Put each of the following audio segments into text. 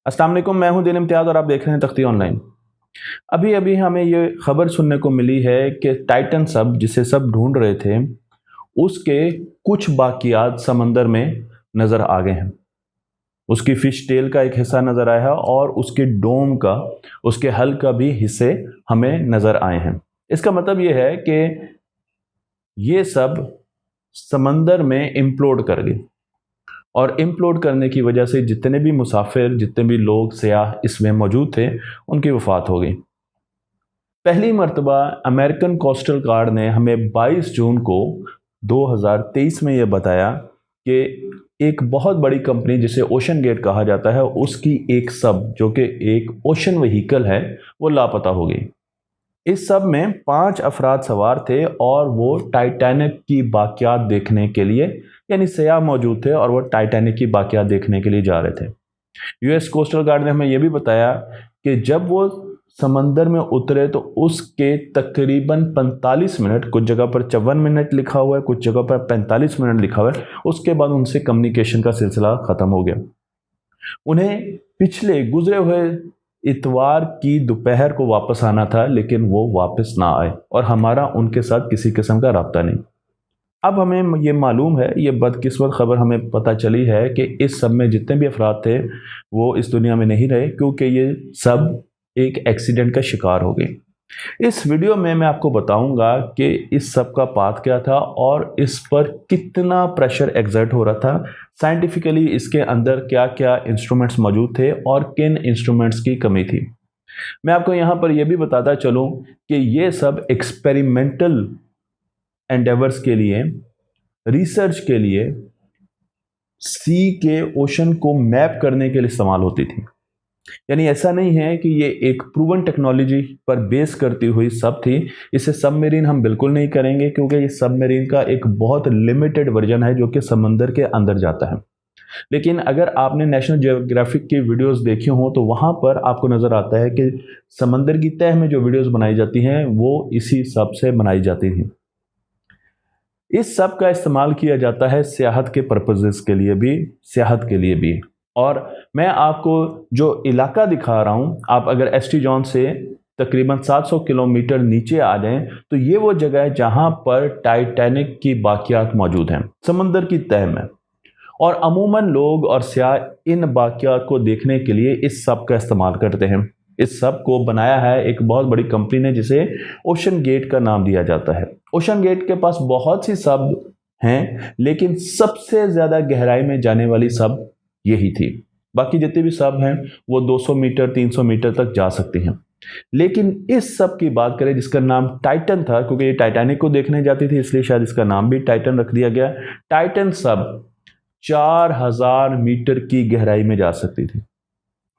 अस्सलाम वालेकुम, मैं हूं दिन इम्तियाज़ और आप देख रहे हैं तख्ती ऑनलाइन। अभी अभी हमें ये खबर सुनने को मिली है कि टाइटन सब जिसे सब ढूंढ रहे थे, उसके कुछ बाकियात समंदर में नज़र आ गए हैं। उसकी फिश टेल का एक हिस्सा नज़र आया है और उसके डोम का, उसके हल का भी हिस्से हमें नज़र आए हैं। इसका मतलब ये है कि ये सब समंदर में इम्प्लोड कर गए और इम्प्लोड करने की वजह से जितने भी मुसाफिर, जितने भी लोग सयाह इसमें मौजूद थे, उनकी वफ़ात हो गई। पहली मर्तबा अमेरिकन कोस्टल गार्ड ने हमें 22 जून को 2023 में यह बताया कि एक बहुत बड़ी कंपनी जिसे ओशन गेट कहा जाता है, उसकी एक सब जो कि एक ओशन व्हीकल है, वो लापता हो गई। इस सब में 5 अफराद सवार थे और वो टाइटैनिक की बाकियात देखने के लिए, यानी सयाह मौजूद थे और वो टाइटैनिक की बाकियात देखने के लिए जा रहे थे। यूएस कोस्टल गार्ड ने हमें यह भी बताया कि जब वो समंदर में उतरे तो उसके तकरीबन 45 मिनट, कुछ जगह पर 54 मिनट लिखा हुआ है, कुछ जगह पर 45 मिनट लिखा हुआ है, उसके बाद उनसे कम्युनिकेशन का सिलसिला ख़त्म हो गया। उन्हें पिछले गुजरे हुए इतवार की दोपहर को वापस आना था, लेकिन वो वापस ना आए और हमारा उनके साथ किसी किस्म का राब्ता नहीं। अब हमें ये मालूम है, ये बदकिस्मत खबर हमें पता चली है कि इस सब में जितने भी अफराद थे वो इस दुनिया में नहीं रहे, क्योंकि ये सब एक एक्सीडेंट का शिकार हो गए। इस वीडियो में मैं आपको बताऊंगा कि इस सब का पाथ क्या था और इस पर कितना प्रेशर एग्जर्ट हो रहा था। साइंटिफिकली इसके अंदर क्या क्या इंस्ट्रूमेंट्स मौजूद थे और किन इंस्ट्रूमेंट्स की कमी थी। मैं आपको यहाँ पर यह भी बताता चलूँ कि ये सब एक्सपेरिमेंटल एंडेवर्स के लिए, रिसर्च के लिए, सी के ओशन को मैप करने के लिए इस्तेमाल होती थी। यानी ऐसा नहीं है कि ये एक प्रूवन टेक्नोलॉजी पर बेस करती हुई सब थी। इसे सबमरीन हम बिल्कुल नहीं करेंगे, क्योंकि ये सबमरीन का एक बहुत लिमिटेड वर्जन है जो कि समंदर के अंदर जाता है। लेकिन अगर आपने नेशनल जियोग्राफिक की वीडियोस देखी हो तो वहाँ पर आपको नज़र आता है कि समंदर की तह में जो वीडियोस बनाई जाती हैं वो इसी सब से बनाई जाती थी। इस सब का इस्तेमाल किया जाता है सियाहत के पर्पजेस के लिए भी, सियाहत के लिए भी। और मैं आपको जो इलाका दिखा रहा हूँ, आप अगर एसटी जॉन से तकरीबन 700 किलोमीटर नीचे आ जाएं तो ये वो जगह है जहाँ पर टाइटैनिक की बाकियात मौजूद हैं, समंदर की तह में। और अमूमन लोग और सियाह इन बाकियात को देखने के लिए इस सब का इस्तेमाल करते हैं। इस सब को बनाया है एक बहुत बड़ी कंपनी ने जिसे ओशन गेट का नाम दिया जाता है। ओशन गेट के पास बहुत सी सब हैं, लेकिन सबसे ज़्यादा गहराई में जाने वाली सब यही थी। बाकी जितने भी सब हैं वो 200 मीटर 300 मीटर तक जा सकती हैं। लेकिन इस सब की बात करें जिसका नाम टाइटन था, क्योंकि ये टाइटैनिक को देखने जाती थी इसलिए शायद इसका नाम भी टाइटन रख दिया गया। टाइटन सब 4000 मीटर की गहराई में जा सकती थी,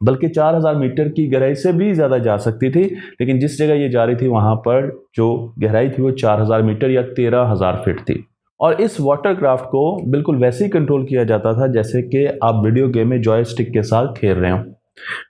बल्कि 4000 मीटर की गहराई से भी ज़्यादा जा सकती थी। लेकिन जिस जगह ये जा रही थी वहाँ पर जो गहराई थी वो 4000 मीटर या 13000 फीट थी। और इस वाटरक्राफ्ट को बिल्कुल वैसे ही कंट्रोल किया जाता था जैसे कि आप वीडियो गेम में जॉयस्टिक के साथ खेल रहे हो।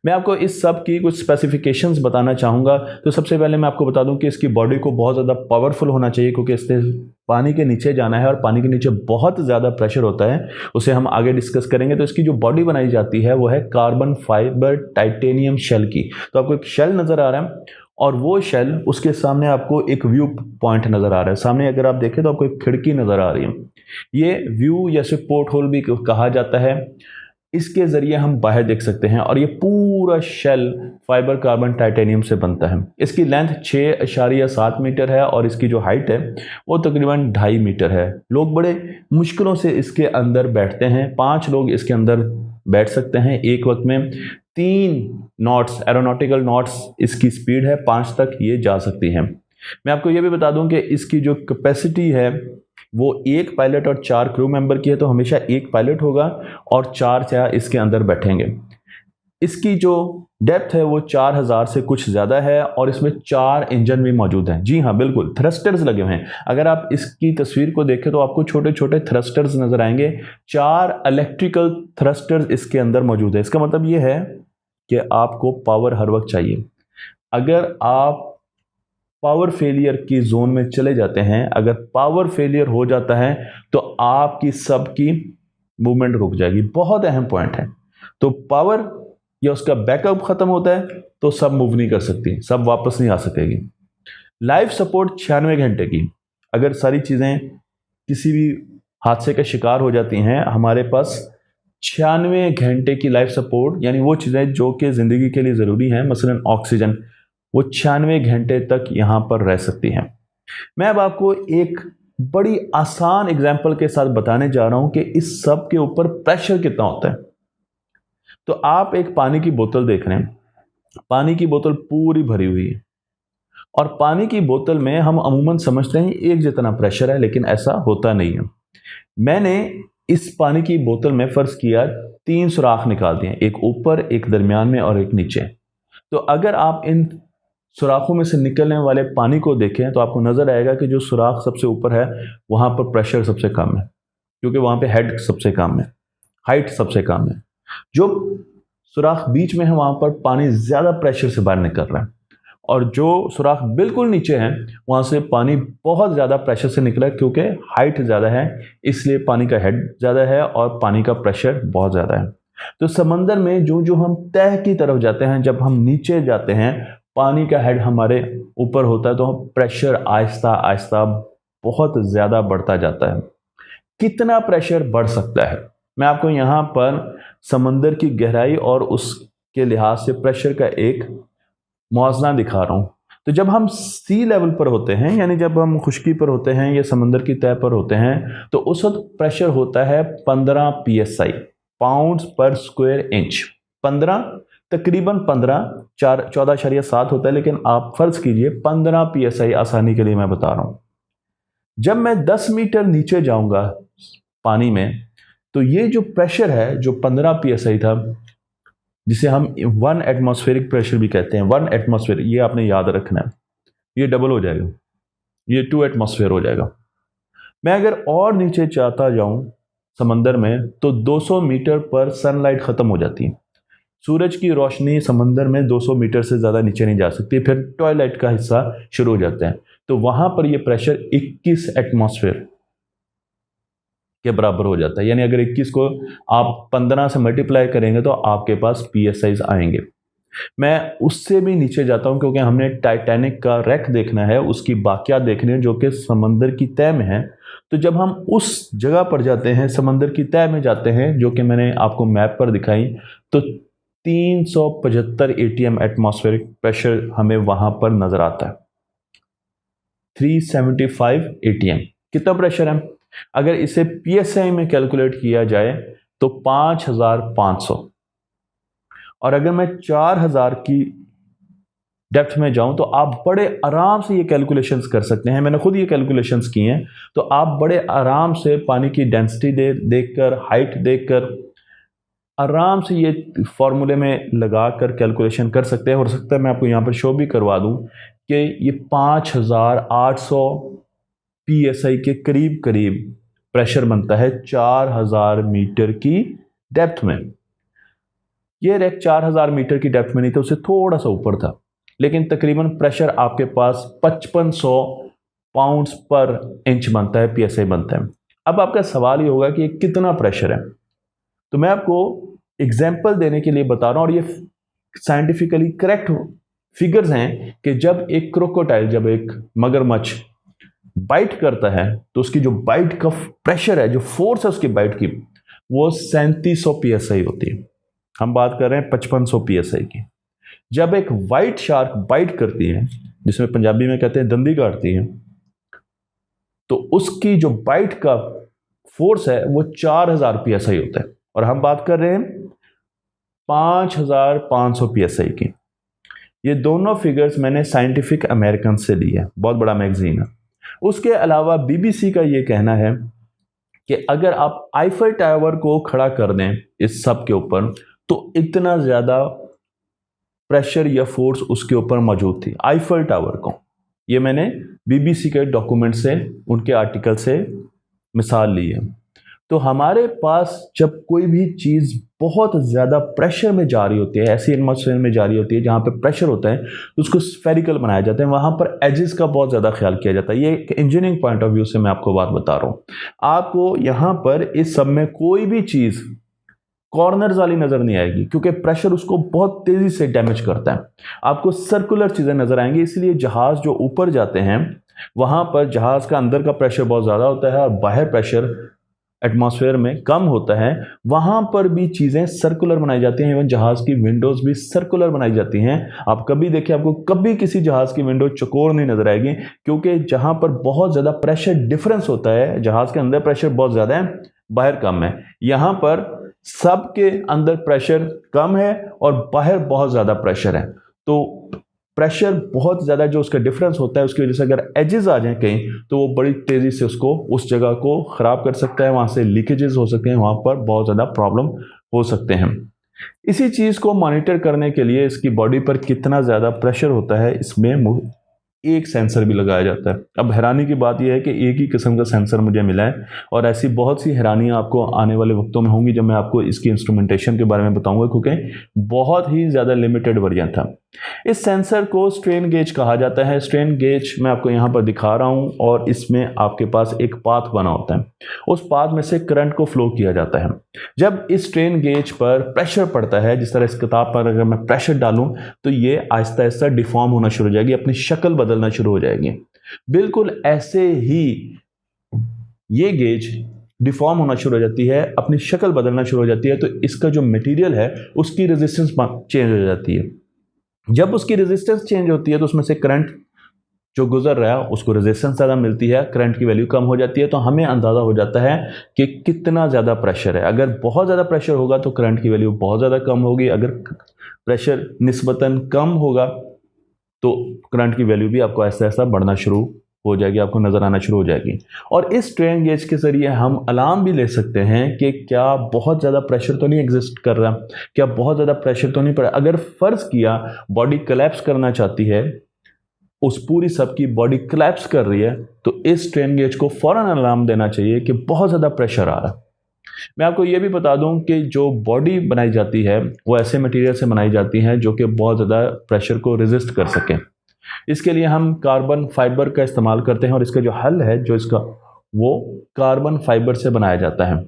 मैं आपको इस सब की कुछ स्पेसिफिकेशंस बताना चाहूँगा। तो सबसे पहले मैं आपको बता दूं कि इसकी बॉडी को बहुत ज़्यादा पावरफुल होना चाहिए, क्योंकि इससे पानी के नीचे जाना है और पानी के नीचे बहुत ज़्यादा प्रेशर होता है, उसे हम आगे डिस्कस करेंगे। तो इसकी जो बॉडी बनाई जाती है वो है कार्बन फाइबर टाइटेनियम शेल की। तो आपको एक शेल नज़र आ रहा है और वो शेल, उसके सामने आपको एक व्यू पॉइंट नज़र आ रहा है। सामने अगर आप देखें तो आपको एक खिड़की नज़र आ रही है। ये व्यू या फिर पोर्ट होल भी कहा जाता है। इसके ज़रिए हम बाहर देख सकते हैं और ये पूरा शेल फाइबर कार्बन टाइटेनियम से बनता है। इसकी लेंथ 6.7 मीटर है और इसकी जो हाइट है वो तकरीबन 2.5 मीटर है। लोग बड़े मुश्किलों से इसके अंदर बैठते हैं। 5 लोग इसके अंदर बैठ सकते हैं एक वक्त में। 3 नॉट्स, एरोनॉटिकल नॉट्स इसकी स्पीड है, 5 तक ये जा सकती है। मैं आपको ये भी बता दूं कि इसकी जो कैपेसिटी है वो 1 पायलट और 4 क्रू मेंबर की है। तो हमेशा 1 पायलट होगा और 4 सयाह इसके अंदर बैठेंगे। इसकी जो डेप्थ है वो 4000 से कुछ ज़्यादा है और इसमें 4 इंजन भी मौजूद हैं। जी हाँ, बिल्कुल थ्रस्टर्स लगे हुए हैं। अगर आप इसकी तस्वीर को देखें तो आपको छोटे छोटे थ्रस्टर्स नज़र आएंगे। 4 इलेक्ट्रिकल थ्रस्टर्स इसके अंदर मौजूद है। इसका मतलब ये है कि आपको पावर हर वक्त चाहिए। अगर आप पावर फेलियर की जोन में चले जाते हैं, अगर पावर फेलियर हो जाता है तो आपकी सबकी मूवमेंट रुक जाएगी। बहुत अहम पॉइंट है। तो पावर या उसका बैकअप खत्म होता है तो सब मूव नहीं कर सकती, सब वापस नहीं आ सकेगी। लाइफ सपोर्ट 96 घंटे की। अगर सारी चीज़ें किसी भी हादसे का शिकार हो जाती हैं, हमारे पास 96 घंटे की लाइफ सपोर्ट, यानी वो चीज़ें जो कि ज़िंदगी के लिए ज़रूरी हैं, मसलन ऑक्सीजन, वो 96 घंटे तक यहाँ पर रह सकती हैं। मैं अब आपको एक बड़ी आसान एग्जाम्पल के साथ बताने जा रहा हूँ कि इस सब के ऊपर प्रेशर कितना होता है। तो आप एक पानी की बोतल देख रहे हैं, पानी की बोतल पूरी भरी हुई है, और पानी की बोतल में हम अमूमन समझते हैं एक जितना प्रेशर है, लेकिन ऐसा होता नहीं है। मैंने इस पानी की बोतल में फर्ज किया 3 सुराख निकाल दिए, एक ऊपर, एक दरमियान में और एक नीचे। तो अगर आप इन सुराखों में से निकलने वाले पानी को देखें तो आपको नजर आएगा कि जो सुराख सबसे ऊपर है वहां पर प्रेशर सबसे कम है, क्योंकि वहां पे हेड सबसे कम है, हाइट सबसे कम है। जो सुराख बीच में है वहां पर पानी ज्यादा प्रेशर से बाहर निकल रहा है, और जो सुराख बिल्कुल नीचे है वहां से पानी बहुत ज्यादा प्रेशर से निकला है, क्योंकि हाइट ज्यादा है, इसलिए पानी का हेड ज्यादा है और पानी का प्रेशर बहुत ज्यादा है। तो समंदर में जो जो हम तह की तरफ जाते हैं, जब हम नीचे जाते हैं, पानी का हेड हमारे ऊपर होता है, तो प्रेशर आहिस्ता आहिस्ता बहुत ज्यादा बढ़ता जाता है। कितना प्रेशर बढ़ सकता है, मैं आपको यहाँ पर समंदर की गहराई और उसके लिहाज से प्रेशर का एक मुआवजा दिखा रहा हूँ। तो जब हम सी लेवल पर होते हैं, यानी जब हम खुश्की पर होते हैं या समंदर की तह पर होते हैं, तो उस वक्त प्रेशर होता है 15 psi, पाउंड्स पर स्क्वायर इंच। 15 तकरीबन 14.7 होता है, लेकिन आप फर्ज कीजिए 15 psi, आसानी के लिए मैं बता रहा हूं। जब मैं 10 मीटर नीचे जाऊंगा पानी में, तो ये जो प्रेशर है, जो 15 psi था, जिसे हम 1 एटमॉस्फेरिक प्रेशर भी कहते हैं, 1 एटमॉस्फेयर, ये आपने याद रखना है, ये डबल हो जाएगा, ये 2 एटमॉस्फेयर हो जाएगा। मैं अगर और नीचे चाहता जाऊं समंदर में, तो 200 मीटर पर सनलाइट खत्म हो जाती है। सूरज की रोशनी समंदर में 200 मीटर से ज़्यादा नीचे नहीं जा सकती, फिर ट्वाइलाइट का हिस्सा शुरू हो जाता है। तो वहां पर यह प्रेशर 21 एटमॉस्फेयर के बराबर हो जाता है। यानी अगर 21 को आप 15 से मल्टीप्लाई करेंगे तो आपके पास PSI आएंगे। मैं उससे भी नीचे जाता हूं, क्योंकि हमने टाइटैनिक का रैक देखना है, उसकी बाकियात देखनी है जो कि समंदर की तह में है। तो जब हम उस जगह पर जाते हैं, समंदर की तह में जाते हैं, जो कि मैंने आपको मैप पर दिखाई, तो 375 ATM एटमॉस्फेरिक प्रेशर हमें वहां पर नजर आता है। 375 ATM कितना प्रेशर है? अगर इसे PSI में कैलकुलेट किया जाए तो 5500, और अगर मैं 4000 की डेप्थ में जाऊं तो आप बड़े आराम से ये कैलकुलेशंस कर सकते हैं। मैंने खुद ये कैलकुलेशंस की हैं, तो आप बड़े आराम से पानी की डेंसिटी देखकर, हाइट देखकर, आराम से ये फॉर्मूले में लगाकर कैलकुलेशन कर सकते हैं। हो सकता है मैं आपको यहाँ पर शो भी करवा दूं कि ये 5800 PSI के करीब करीब प्रेशर बनता है 4000 मीटर की डेप्थ में। ये रैक 4000 मीटर की डेप्थ में नहीं था, उससे थोड़ा सा ऊपर था, लेकिन तकरीबन प्रेशर आपके पास 5500 पाउंड्स पर इंच बनता है, PSI बनता है। अब आपका सवाल ये होगा कि कितना प्रेशर है, तो मैं आपको एग्जाम्पल देने के लिए बता रहा हूं, और ये साइंटिफिकली करेक्ट फिगर्स हैं कि जब एक क्रोकोडाइल, जब एक मगरमच्छ बाइट करता है, तो उसकी जो बाइट का प्रेशर है, जो फोर्स है उसकी बाइट की, वो 3700 PSI होती है। हम बात कर रहे हैं 5500 PSI की। जब एक व्हाइट शार्क बाइट करती है, जिसमें पंजाबी में कहते हैं दंदी काटती है, तो उसकी जो बाइट का फोर्स है वो 4000 PSI होता है, और हम बात कर रहे हैं 5500 PSI की। ये दोनों फिगर्स मैंने साइंटिफिक अमेरिकन से ली है, बहुत बड़ा मैगजीन है। उसके अलावा BBC का ये कहना है कि अगर आप आईफल टावर को खड़ा कर दें इस सब के ऊपर, तो इतना ज्यादा प्रेशर या फोर्स उसके ऊपर मौजूद थी, आईफल टावर को। ये मैंने BBC के डॉक्यूमेंट से, उनके आर्टिकल से मिसाल ली है। तो हमारे पास जब कोई भी चीज़ बहुत ज़्यादा प्रेशर में जा रही होती है, ऐसी एटमॉस्फेयर में जा रही होती है जहाँ पे प्रेशर होता है, तो उसको स्फेरिकल बनाया जाता है, वहाँ पर एजेस का बहुत ज़्यादा ख्याल किया जाता है। ये एक इंजीनियरिंग पॉइंट ऑफ व्यू से मैं आपको बात बता रहा हूँ। आपको यहाँ पर इस सब में कोई भी चीज़ कॉर्नर्स वाली नज़र नहीं आएगी, क्योंकि प्रेशर उसको बहुत तेज़ी से डैमेज करता है। आपको सर्कुलर चीज़ें नज़र आएंगी, इसलिए जहाज़ जो ऊपर जाते हैं वहाँ पर जहाज़ का अंदर का प्रेशर बहुत ज़्यादा होता है और बाहर प्रेशर एटमॉस्फेयर में कम होता है। वहाँ पर भी चीज़ें सर्कुलर बनाई जाती हैं, इवन जहाज़ की विंडोज़ भी सर्कुलर बनाई जाती हैं। आप कभी देखिए, आपको कभी किसी जहाज़ की विंडो चौकोर नहीं नज़र आएगी, क्योंकि जहाँ पर बहुत ज़्यादा प्रेशर डिफरेंस होता है, जहाज़ के अंदर प्रेशर बहुत ज़्यादा है, बाहर कम है। यहाँ पर सबके अंदर प्रेशर कम है और बाहर बहुत ज़्यादा प्रेशर है। तो प्रेशर बहुत ज़्यादा जो उसका डिफरेंस होता है, उसकी वजह से अगर एजेस आ जाएं कहीं, तो वो बड़ी तेज़ी से उसको उस जगह को ख़राब कर सकता है, वहाँ से लीकेजेस हो सकते हैं, वहाँ पर बहुत ज़्यादा प्रॉब्लम हो सकते हैं। इसी चीज़ को मॉनिटर करने के लिए इसकी बॉडी पर कितना ज़्यादा प्रेशर होता है, इसमें एक सेंसर भी लगाया जाता है। अब हैरानी की बात यह है कि एक ही किस्म का सेंसर मुझे मिला है, और ऐसी बहुत सी हैरानियां आपको आने वाले वक्तों में होंगी जब मैं आपको इसकी इंस्ट्रूमेंटेशन के बारे में बताऊंगा, क्योंकि बहुत ही ज़्यादा लिमिटेड वर्जन था। इस सेंसर को स्ट्रेन गेज कहा जाता है। स्ट्रेन गेज मैं आपको यहाँ पर दिखा रहा हूँ, और इसमें आपके पास एक पाथ बना होता है, उस पाथ में से करंट को फ्लो किया जाता है। जब इस स्ट्रेन गेज पर प्रेशर पड़ता है, जिस तरह इस किताब पर अगर मैं प्रेशर डालूं तो ये आहिस्ता आहिस्ता डिफॉर्म होना शुरू हो जाएगी, अपनी शक्ल बदलना शुरू हो जाएगी। बिल्कुल ऐसे ही ये गेज डिफॉर्म होना शुरू हो जाती है, अपनी शक्ल बदलना शुरू हो जाती है, तो इसका जो मटेरियल है उसकी रेजिस्टेंस चेंज हो जाती है। जब उसकी रेजिस्टेंस चेंज होती है तो उसमें से करंट जो गुजर रहा है उसको रेजिस्टेंस ज़्यादा मिलती है, करंट की वैल्यू कम हो जाती है, तो हमें अंदाज़ा हो जाता है कि कितना ज़्यादा प्रेशर है। अगर बहुत ज़्यादा प्रेशर होगा तो करंट की वैल्यू बहुत ज़्यादा कम होगी, अगर प्रेशर निस्बतन कम होगा तो करंट की वैल्यू भी आपको ऐसा ऐसा बढ़ना शुरू हो जाएगी, आपको नज़र आना शुरू हो जाएगी। और इस स्ट्रेन गेज के ज़रिए हम अलार्म भी ले सकते हैं कि क्या बहुत ज़्यादा प्रेशर तो नहीं एग्जिस्ट कर रहा, क्या बहुत ज़्यादा प्रेशर तो नहीं पड़ा। अगर फ़र्ज़ किया बॉडी कोलैप्स करना चाहती है, उस पूरी सब की बॉडी कोलैप्स कर रही है, तो इस स्ट्रेन गेज को फ़ौरन अलार्म देना चाहिए कि बहुत ज़्यादा प्रेशर आ रहा है। मैं आपको ये भी बता दूं कि जो बॉडी बनाई जाती है वो ऐसे मटेरियल से बनाई जाती है जो कि बहुत ज़्यादा प्रेशर को रेजिस्ट कर सकें। इसके लिए हम कार्बन फाइबर का इस्तेमाल करते हैं, और इसका जो हल है जो इसका वो कार्बन फाइबर से बनाया जाता है।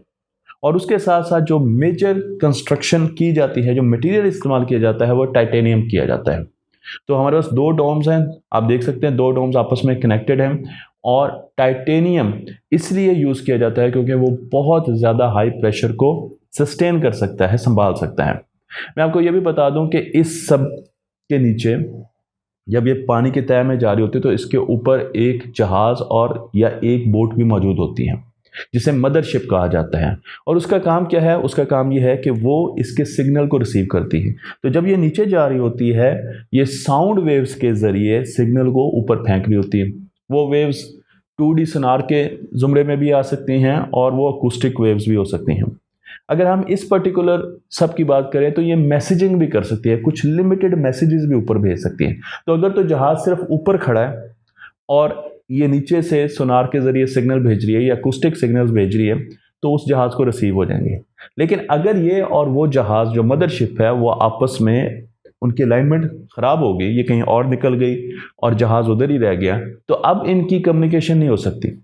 और उसके साथ साथ जो मेजर कंस्ट्रक्शन की जाती है, जो मटेरियल इस्तेमाल किया जाता है, वो टाइटेनियम किया जाता है। तो हमारे पास दो डोम्स हैं, आप देख सकते हैं, दो डोम्स आपस में कनेक्टेड हैं, और टाइटेनियम इसलिए यूज़ किया जाता है क्योंकि वो बहुत ज़्यादा हाई प्रेशर को सस्टेन कर सकता है, संभाल सकता है। मैं आपको ये भी बता दूं कि इस सब के नीचे जब ये पानी की तह में जारी होती है तो इसके ऊपर एक जहाज़ और या एक बोट भी मौजूद होती है, जिसे मदरशिप कहा जाता है। और उसका काम क्या है? उसका काम ये है कि वो इसके सिग्नल को रिसीव करती है। तो जब ये नीचे जा रही होती है, ये साउंड वेव्स के ज़रिए सिग्नल को ऊपर फेंक रही होती है। वो वेव्स 2D सोनार के ज़ुमरे में भी आ सकती हैं, और वो अकूस्टिक वेव्स भी हो सकती हैं। अगर हम इस पर्टिकुलर सब की बात करें तो ये मैसेजिंग भी कर सकती है, कुछ लिमिटेड मैसेजेस भी ऊपर भेज सकती है। तो अगर तो जहाज़ सिर्फ ऊपर खड़ा है और ये नीचे से सोनार के ज़रिए सिग्नल भेज रही है या अकूस्टिक सिग्नल्स भेज रही है, तो उस जहाज़ को रिसीव हो जाएंगे। लेकिन अगर ये और वो जहाज़ जो मदरशिप है वो आपस में उनकी अलाइनमेंट ख़राब हो गई, ये कहीं और निकल गई और जहाज़ उधर ही रह गया, तो अब इनकी कम्युनिकेशन नहीं हो सकती।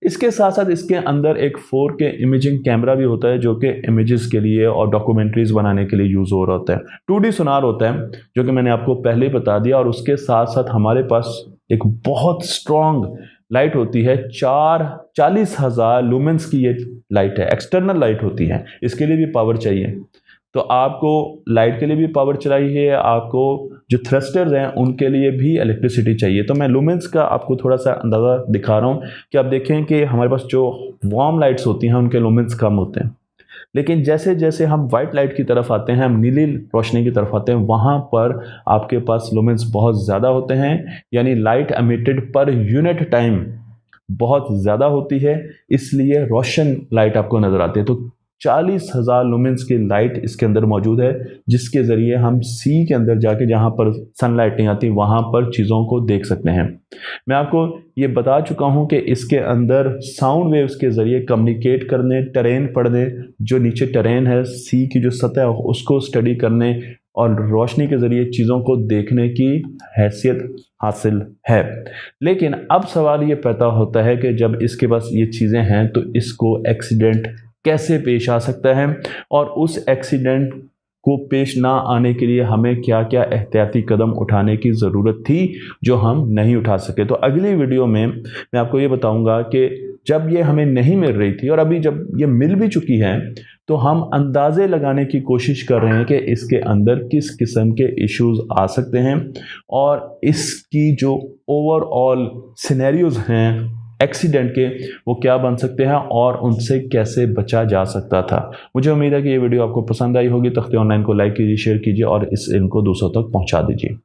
इसके साथ साथ इसके अंदर एक 4K इमेजिंग कैमरा भी होता है, जो कि इमेजेस के लिए और डॉक्यूमेंट्रीज बनाने के लिए यूज़ हो रहा होता है। 2D सोनार होता है, जो कि मैंने आपको पहले ही बता दिया। और उसके साथ साथ हमारे पास एक बहुत स्ट्रॉन्ग लाइट होती है, 40,000 लूमेंस की ये लाइट है, एक्सटर्नल लाइट होती है। इसके लिए भी पावर चाहिए, तो आपको लाइट के लिए भी पावर चाहिए, आपको जो थ्रस्टर्स हैं उनके लिए भी इलेक्ट्रिसिटी चाहिए। तो मैं लूमेंस का आपको थोड़ा सा अंदाज़ा दिखा रहा हूँ कि आप देखें कि हमारे पास जो वार्म लाइट्स होती हैं उनके लूमेंस कम होते हैं, लेकिन जैसे जैसे हम वाइट लाइट की तरफ आते हैं, हम नीली रोशनी की तरफ आते हैं, वहाँ पर आपके पास लूमेंस बहुत ज़्यादा होते हैं, यानी light emitted per unit time बहुत ज़्यादा होती है, इसलिए रोशन लाइट आपको नज़र आती है। तो 40,000 लुमेंस की लाइट इसके अंदर मौजूद है, जिसके ज़रिए हम सी के अंदर जाके जहाँ पर सनलाइट नहीं आती वहाँ पर चीज़ों को देख सकते हैं। मैं आपको ये बता चुका हूँ कि इसके अंदर साउंड वेव्स के ज़रिए कम्युनिकेट करने, टेरेन पढ़ने, जो नीचे टेरेन है, सी की जो सतह है उसको स्टडी करने और रोशनी के ज़रिए चीज़ों को देखने की हैसियत हासिल है। लेकिन अब सवाल ये पैदा होता है कि जब इसके पास ये चीज़ें हैं तो इसको एक्सीडेंट कैसे पेश आ सकता है और उस एक्सीडेंट को पेश ना आने के लिए हमें क्या क्या एहतियाती कदम उठाने की ज़रूरत थी जो हम नहीं उठा सके। तो अगली वीडियो में मैं आपको ये बताऊंगा कि जब ये हमें नहीं मिल रही थी और अभी जब ये मिल भी चुकी है तो हम अंदाज़े लगाने की कोशिश कर रहे हैं कि इसके अंदर किस किस्म के इश्यूज आ सकते हैं और इसकी जो ओवरऑल सिनेरियोज हैं एक्सीडेंट के वो क्या बन सकते हैं और उनसे कैसे बचा जा सकता था। मुझे उम्मीद है कि ये वीडियो आपको पसंद आई होगी। तख्ती ऑनलाइन को लाइक कीजिए, शेयर कीजिए और इनको दूसरों तक पहुंचा दीजिए।